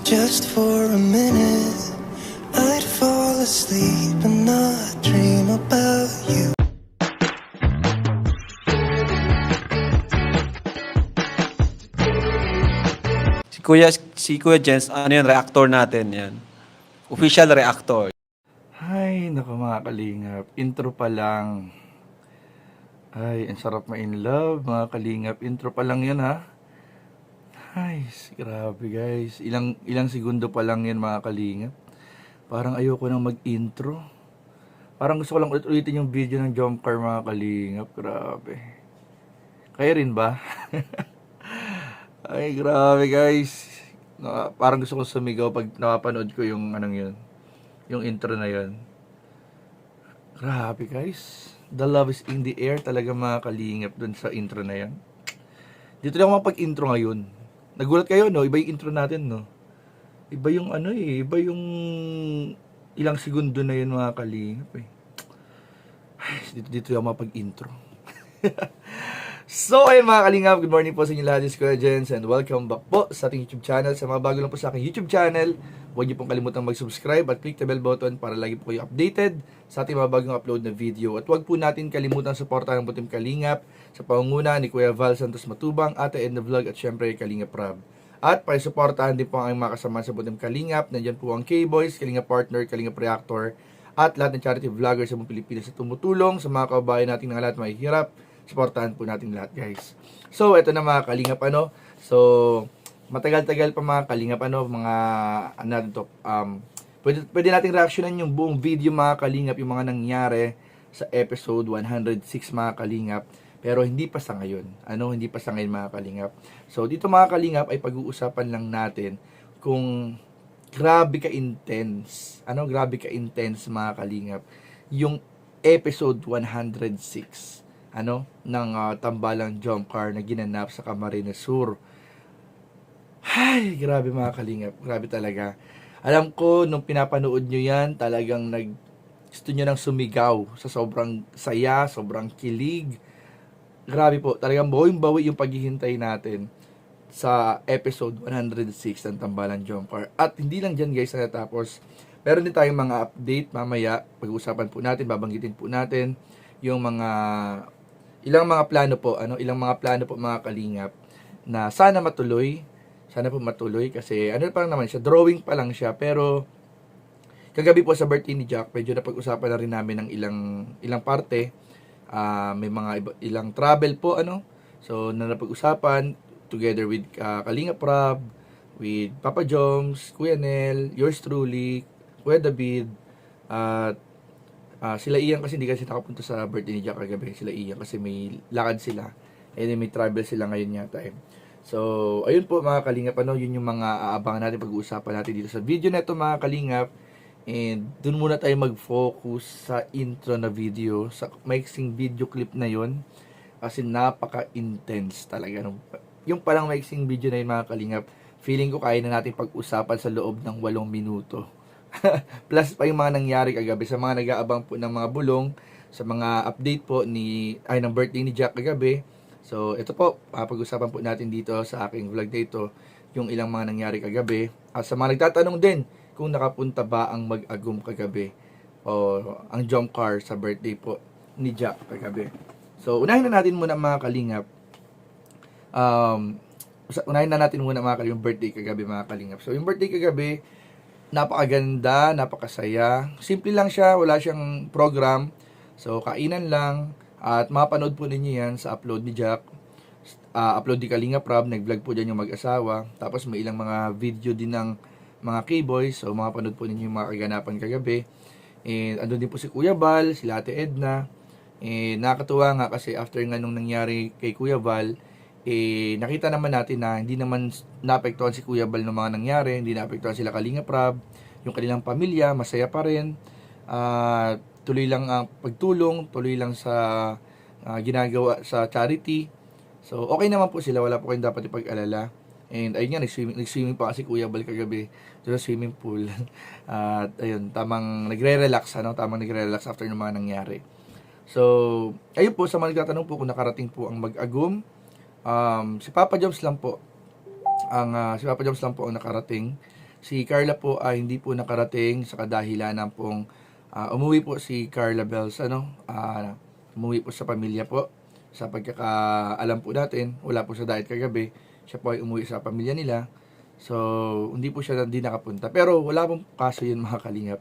Just for a minute, I'd fall asleep and not dream about you. Si Kuya Jens, ano yan, reactor natin yan. Official reactor. Ay, naku mga kalingap. Intro pa lang. Ay, ang sarap ma-in love, mga kalingap. Intro pa lang yan, ha? Ay, grabe guys. Ilang segundo pa lang yan, mga kalingap. Parang ayoko nang mag-intro. Parang gusto ko lang ulit-ulitin yung video ng jump car, mga kalingap. Grabe. Kaya rin ba? Ay, grabe guys. Parang gusto ko sumigaw pag napapanood ko yung anong yun. Yung intro na yun. Grabe guys. The love is in the air talaga, mga kalingap, dun sa intro na yan. Dito lang ako mapag-intro ngayon. Nagulat kayo, no? Iba yung intro natin, no? Iba yung ano eh. Iba yung ilang segundo na yun, mga kalingap eh. Ay, dito lang ako mapag-intro. So, ayun mga kalingap, good morning po sa inyo lahat. This is Kuya Jens and welcome back po sa ating YouTube channel. Sa mga bago lang po sa aking YouTube channel, huwag niyo pong kalimutang mag-subscribe at click the bell button para lagi po kayo updated sa ating mga bagong upload na video. At huwag po natin kalimutang suportahan ang Butim Kalingap sa pangunguna ni Kuya Val Santos Matubang, Ate Edna Vlog at syempre Kalingap Rab. At pakisuportahan din po ang mga kasama sa Butim Kalingap. Nandiyan po ang K-Boys, Kalingap Partner, Kalingap Reactor at lahat ng charity vloggers sa mga Pilipinas na tumutulong sa mga kababayan nating na lahat mahihirap. Supportahan po natin lahat, guys. So, ito na mga kalingap, ano. So, matagal-tagal pa mga kalingap, ano, mga, ano natin to, pwede nating reactionan yung buong video, mga kalingap, yung mga nangyari sa episode 106, mga kalingap. Pero hindi pa sa ngayon. Ano, hindi pa sa ngayon, mga kalingap. So, dito mga kalingap ay pag-uusapan lang natin kung grabe ka-intense. Ano, grabe ka-intense, mga kalingap. Yung episode 106. Ng tambalang jump car na ginanap sa Camarines Sur. Ay, grabe mga kalingap. Grabe talaga. Alam ko, nung pinapanood nyo yan, talagang gusto nyo nang sumigaw sa sobrang saya, sobrang kilig. Grabe po, talagang bawing-bawi yung paghihintay natin sa episode 106 ng tambalang jump car. At hindi lang dyan guys natapos. Meron din tayong mga update mamaya. Pag-uusapan po natin, babanggitin po natin yung ilang mga plano po, mga kalingap na sana matuloy kasi pa lang naman siya, drawing pa lang siya, pero kagabi po sa birthday ni Jack, medyo napag-usapan na rin namin ng ilang parte, may mga ilang travel po, so na napag-usapan together with Kalingap Rab, with Papa Joms, Kuya Nel, yours truly, Kuya David, at sila Ian kasi hindi kasi nakapunta sa birthday ni Jack kagabi. Sila Ian kasi may lakad sila. And may travel sila ngayon yata eh. So, ayun po mga kalingap, yun yung mga aabangan natin, pag-uusapan natin dito sa video na ito mga kalingap. And dun muna tayo mag-focus sa intro na video, sa maiksing video clip na yun. Kasi napaka-intense talaga. Yung palang maiksing video na yun mga kalingap, feeling ko kaya na natin pag-usapan sa loob ng 8 minuto. Plus pa yung mga nangyari kagabi sa mga nag-aabang po ng mga bulong, sa mga update po ng birthday ni Jack kagabi. So ito po, pag-usapan po natin dito sa aking vlog dito yung ilang mga nangyari kagabi. At sa mga nagtatanong din kung nakapunta ba ang mag-agum kagabi o ang jump car sa birthday po ni Jack kagabi. So unahin na natin muna mga kalingap. Unahin na natin muna mga kalingap yung birthday kagabi mga kalingap. So yung birthday kagabi, napakaganda, napakasaya. Simple lang siya, wala siyang program. So, kainan lang. At mapanood po ninyo yan sa upload ni Jack. Upload ni Kalingap Rab, nag-vlog po dyan yung mag-asawa. Tapos may ilang mga video din ng mga K-Boys. So, mapanood po ninyo yung mga kaganapan kagabi. And andun din po si Kuya Val, si Ate Edna. And nakakatuwa nga kasi after nga nung nangyari kay Kuya Val, nakita naman natin na hindi naman naapektuhan si Kuya Bal ng mga nangyari, hindi naapektuhan sila Kalingap Rab, yung kanilang pamilya, masaya pa rin, tuloy lang ang pagtulong, tuloy lang sa ginagawa sa charity. So, okay naman po sila, wala po kayong dapat ipag-alala. And ayun nga, nag-swimming pa kasi Kuya Bal kagabi doon sa swimming pool. At ayun, tamang nagre-relax after ng mga nangyari. So, ayun po, sa mga nagtatanong po kung nakarating po ang mag-agum, si Papa Joms lang po ang nakarating Si Carla po ay hindi po nakarating sa kadahilanan pong umuwi po si Carla Bells, umuwi po sa pamilya po. Sa pagkakaalam po natin, wala po sa diet kagabi. Siya po ay umuwi sa pamilya nila. So, hindi po siya hindi nakapunta. Pero wala pong kaso yun mga kalingap.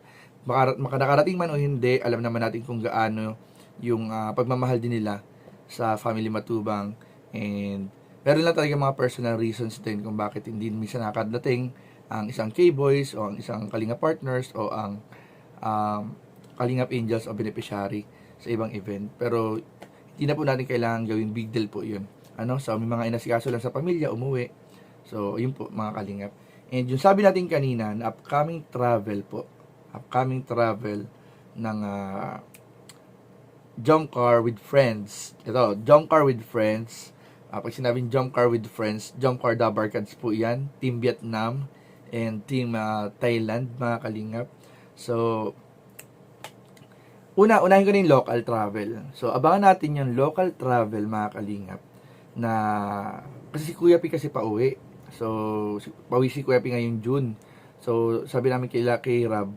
Nakarating man o hindi, alam naman natin kung gaano yung pagmamahal din nila sa family Matubang. And meron lang talaga mga personal reasons din kung bakit hindi minsan nakadating ang isang K-Boys o ang isang Kalingap Partners o ang Kalingap Angels o beneficiary sa ibang event. Pero hindi na po natin kailangan gawing big deal po yun. So may mga inasikaso lang sa pamilya, umuwi. So yun po mga Kalingap. And yung sabi natin kanina na upcoming travel ng Jump Car with Friends. Ito, Jump Car with Friends. Pag sinabing Jump Car with Friends, Jump Car Dabarkads po yan. Team Vietnam and Team Thailand, mga Kalingap. So, unahin ko na yung local travel. So, abangan natin yung local travel, mga Kalingap, na kasi si Kuya P kasi pauwi. So, pauwi si Kuya P ngayong June. So, sabi namin kay Rab,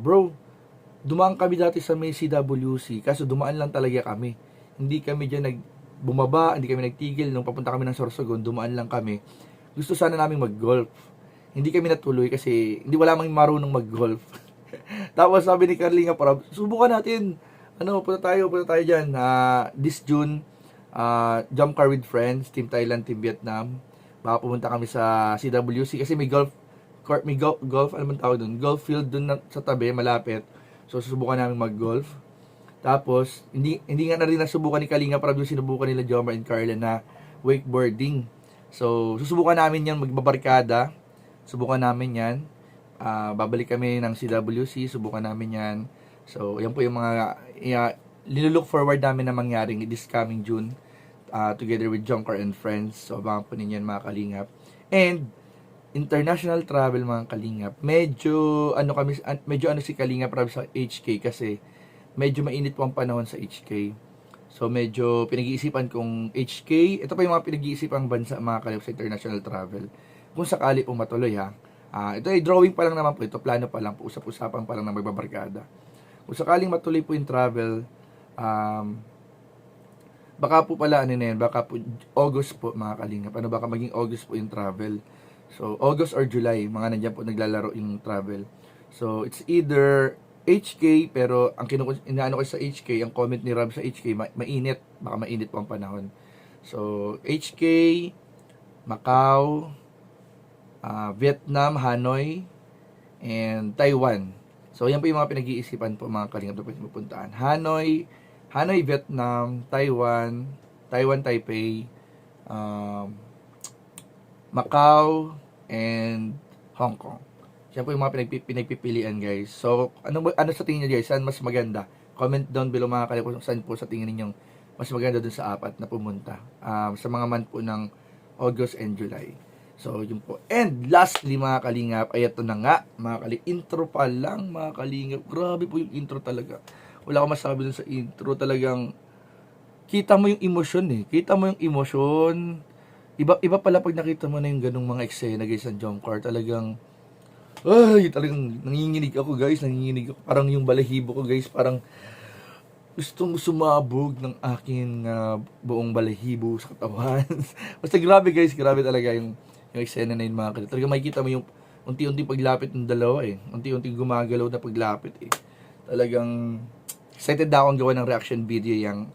bro, dumaan kami dati sa may CWC, kaso dumaan lang talaga kami. Hindi kami dyan bumaba, hindi kami nagtigil. Nung papunta kami ng Sorsogon, dumaan lang kami. Gusto sana namin mag-golf. Hindi kami natuloy kasi wala mang marunong mag-golf. Tapos sabi ni Carlinga Parab, subukan natin. Punta tayo dyan. This June, Jump Car with Friends, Team Thailand, Team Vietnam. Baka pumunta kami sa CWC kasi may golf court, may golf, ano man tawag doon? Golf field doon sa tabi, malapit. So susubukan namin mag-golf. Tapos, hindi nga na rin nasubukan ni Kalinga Prab yung sinubukan nila Jomar and Carla na wakeboarding. So, susubukan namin yan, magbabarkada. Subukan namin yan. Babalik kami ng CWC, subukan namin yan. So, yan po yung mga lilook forward namin na mangyaring this coming June together with Jomcar and Friends. So, abangan po ninyo yan mga Kalingap. And, international travel mga Kalingap. Medyo si Kalingap Prab sa HK kasi medyo mainit po ang panahon sa HK. So, medyo pinag-iisipan kong HK. Ito pa yung mga pinag-iisipang bansa mga Kalingap sa international travel. Kung sakali po matuloy ha. Ito ay drawing pa lang naman po. Ito plano pa lang po. Usap-usapan pa lang ng magbabarkada. Kung sakaling matuloy po yung travel, baka po pala baka po August po mga Kalingap. Baka maging August po yung travel. So, August or July, mga nandiyan po naglalaro yung travel. So, it's either HK, pero ang inaano ko sa HK, ang comment ni Rob sa HK, mainit. Baka mainit po ang panahon. So, HK, Macau, Vietnam, Hanoi, and Taiwan. So, yan po yung mga pinag-iisipan po mga Kalingap na pwede mapuntaan. Hanoi, Vietnam, Taiwan, Taipei, Macau, and Hong Kong. Yan po yung mga pinagpipilian guys. So, ano sa tingin niyo guys? Saan mas maganda? Comment down below mga Kalingap kung saan po sa tingin ninyong mas maganda dun sa apat na pumunta. Sa mga month po ng August and July. So, yun po. And lastly mga Kalingap, ay ito na nga, mga Kalingap. Intro pa lang mga Kalingap. Grabe po yung intro talaga. Wala akong masabi dun sa intro. Talagang, kita mo yung emosyon Kita mo yung emosyon. Iba pala pag nakita mo na yung ganung mga eksena guys sa Jump Car. Talagang nanginginig ako guys. Parang yung balahibo ko guys. Parang gustong sumabog ng aking buong balahibo sa katawan. Basta grabe guys. Grabe talaga yung eksena na yun mga kalingap. Talagang makikita mo yung unti-unti paglapit ng dalawa Unti-unti gumagalaw na paglapit Talagang excited na akong gawa ng reaction video yung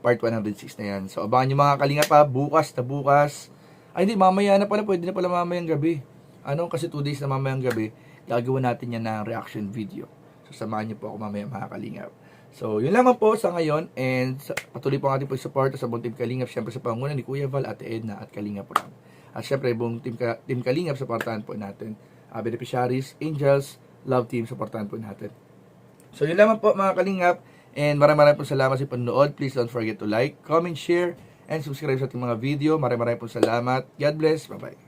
part 106 na yan. So abangan nyo mga Kalingap bukas. Ay hindi, mamaya na pala. Pwede na pala mamayang gabi. Kasi 2 days na mamayang gabi. Gagawa natin yan ng reaction video. So samahan nyo po ako mamaya mga Kalingap. So yun lamang po sa ngayon. And patuloy po ang ating pag-support sa buong Team Kalingap. Siyempre sa pangunan ni Kuya Val, Ate Edna at Kalingap Ram. At siyempre buong Team Kalingap, supportahan po natin. Beneficiaries, Angels, Love Team, supportahan po natin. So yun lamang po mga Kalingap. And maraming po salamat sa panonood. Please don't forget to like, comment, share, and subscribe sa ating mga video. Maraming po salamat. God bless. Bye-bye.